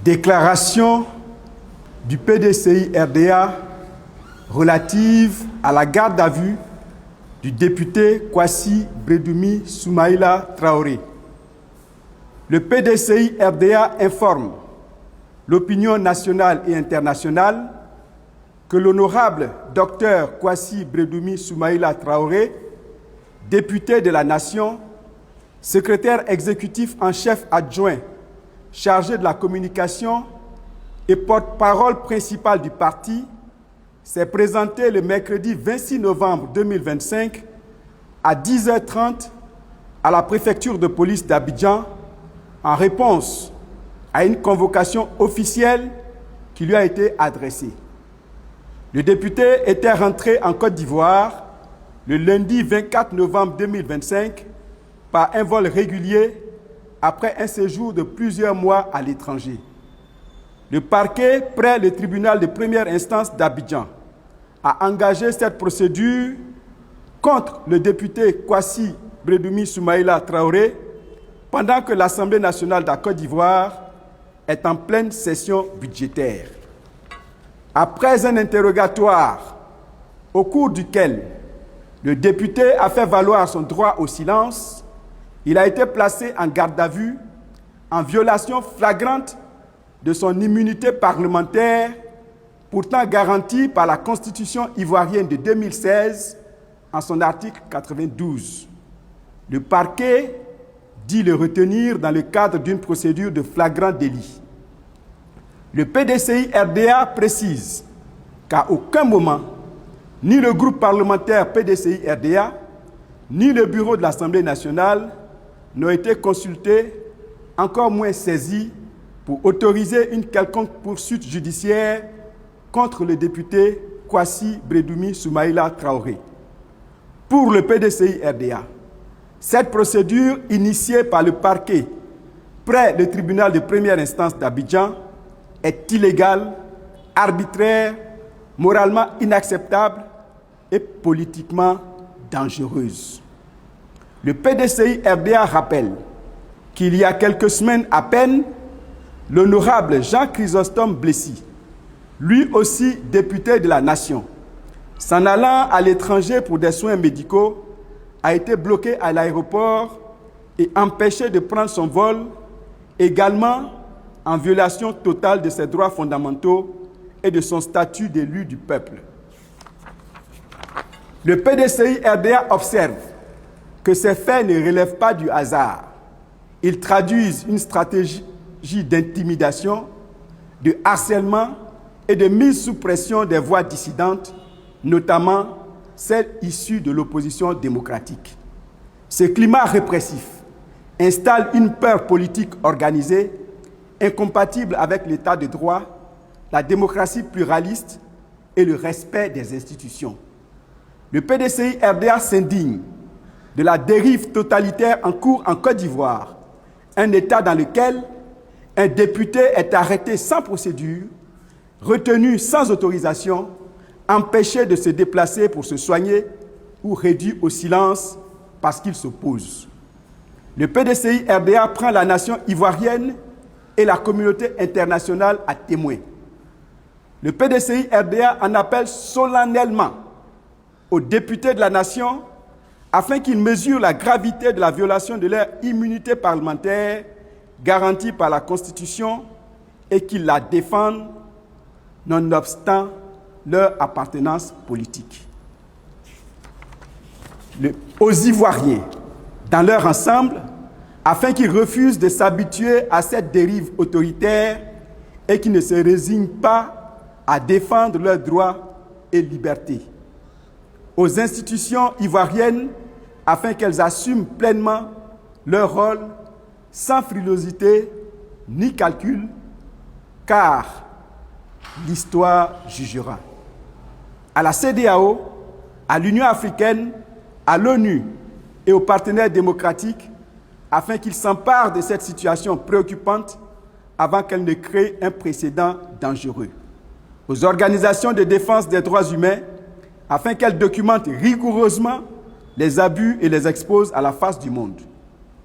Déclaration du PDCI-RDA relative à la garde à vue du député Kwasi Bredoumi Soumaïla Traoré. Le PDCI-RDA informe l'opinion nationale et internationale que l'honorable Dr Kwasi Bredoumi Soumaïla Traoré, député de la Nation, secrétaire exécutif en chef adjoint chargé de la communication et porte-parole principal du parti, s'est présenté le mercredi 26 novembre 2025 à 10h30 à la préfecture de police d'Abidjan en réponse à une convocation officielle qui lui a été adressée. Le député était rentré en Côte d'Ivoire le lundi 24 novembre 2025 par un vol régulier après un séjour de plusieurs mois à l'étranger. Le parquet, près le tribunal de première instance d'Abidjan, a engagé cette procédure contre le député Kwasi Bredoumi Soumaïla Traoré pendant que l'Assemblée nationale de la Côte d'Ivoire est en pleine session budgétaire. Après un interrogatoire au cours duquel le député a fait valoir son droit au silence, il a été placé en garde à vue en violation flagrante de son immunité parlementaire, pourtant garantie par la Constitution ivoirienne de 2016 en son article 92. Le parquet dit le retenir dans le cadre d'une procédure de flagrant délit. Le PDCI-RDA précise qu'à aucun moment, ni le groupe parlementaire PDCI-RDA, ni le bureau de l'Assemblée nationale n'ont été consultés, encore moins saisis, pour autoriser une quelconque poursuite judiciaire contre le député Kwasi Bredoumi Soumaïla Traoré. Pour le PDCI-RDA, cette procédure initiée par le parquet près le tribunal de première instance d'Abidjan est illégale, arbitraire, moralement inacceptable et politiquement dangereuse. Le PDCI-RDA rappelle qu'il y a quelques semaines à peine, l'honorable Jean-Chrysostome Blessy, lui aussi député de la Nation, s'en allant à l'étranger pour des soins médicaux, a été bloqué à l'aéroport et empêché de prendre son vol, également en violation totale de ses droits fondamentaux et de son statut d'élu du peuple. Le PDCI-RDA observe que ces faits ne relèvent pas du hasard. Ils traduisent une stratégie d'intimidation, de harcèlement et de mise sous pression des voix dissidentes, notamment celles issues de l'opposition démocratique. Ce climat répressif installe une peur politique organisée, incompatible avec l'état de droit, la démocratie pluraliste et le respect des institutions. Le PDCI-RDA s'indigne de la dérive totalitaire en cours en Côte d'Ivoire, un État dans lequel un député est arrêté sans procédure, retenu sans autorisation, empêché de se déplacer pour se soigner ou réduit au silence parce qu'il s'oppose. Le PDCI-RDA prend la nation ivoirienne et la communauté internationale à témoin. Le PDCI-RDA en appelle solennellement aux députés de la nation afin qu'ils mesurent la gravité de la violation de leur immunité parlementaire garantie par la Constitution et qu'ils la défendent nonobstant leur appartenance politique. Aux Ivoiriens, dans leur ensemble, afin qu'ils refusent de s'habituer à cette dérive autoritaire et qu'ils ne se résignent pas à défendre leurs droits et libertés. Aux institutions ivoiriennes, afin qu'elles assument pleinement leur rôle sans frilosité ni calcul, car l'histoire jugera. À la CEDEAO, à l'Union africaine, à l'ONU et aux partenaires démocratiques, afin qu'ils s'emparent de cette situation préoccupante avant qu'elle ne crée un précédent dangereux. Aux organisations de défense des droits humains, afin qu'elles documentent rigoureusement les abus et les exposent à la face du monde.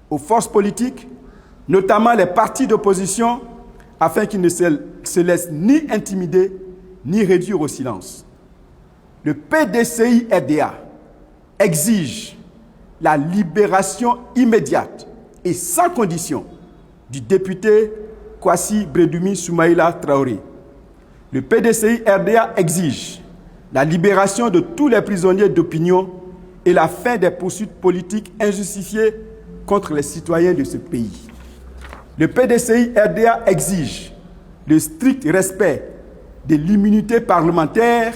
Aux forces politiques, notamment les partis d'opposition, afin qu'il ne se laisse ni intimider ni réduire au silence. Le PDCI-RDA exige la libération immédiate et sans condition du député Kwasi Bredumi Soumaïla Traoré. Le PDCI-RDA exige la libération de tous les prisonniers d'opinion et la fin des poursuites politiques injustifiées contre les citoyens de ce pays. Le PDCI-RDA exige le strict respect de l'immunité parlementaire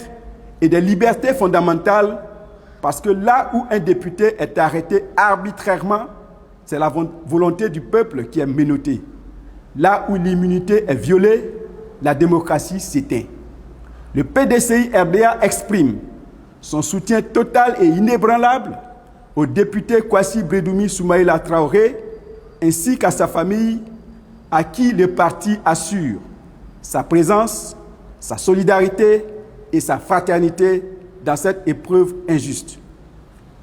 et des libertés fondamentales parce que là où un député est arrêté arbitrairement, c'est la volonté du peuple qui est menottée. Là où l'immunité est violée, la démocratie s'éteint. Le PDCI-RDA exprime son soutien total et inébranlable au député Kwasi Bredumi Soumaïla Traoré ainsi qu'à sa famille à qui le parti assure sa présence, sa solidarité et sa fraternité dans cette épreuve injuste.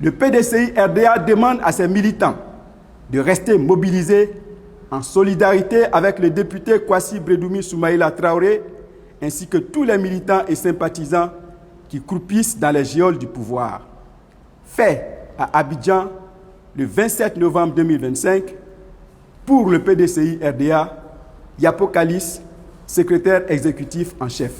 Le PDCI-RDA demande à ses militants de rester mobilisés en solidarité avec le député Kwasi Bredumi Soumaïla Traoré ainsi que tous les militants et sympathisants qui croupissent dans les geôles du pouvoir. Fait à Abidjan le 27 novembre 2025 pour le PDCI-RDA, Yapo Kalis, secrétaire exécutif en chef.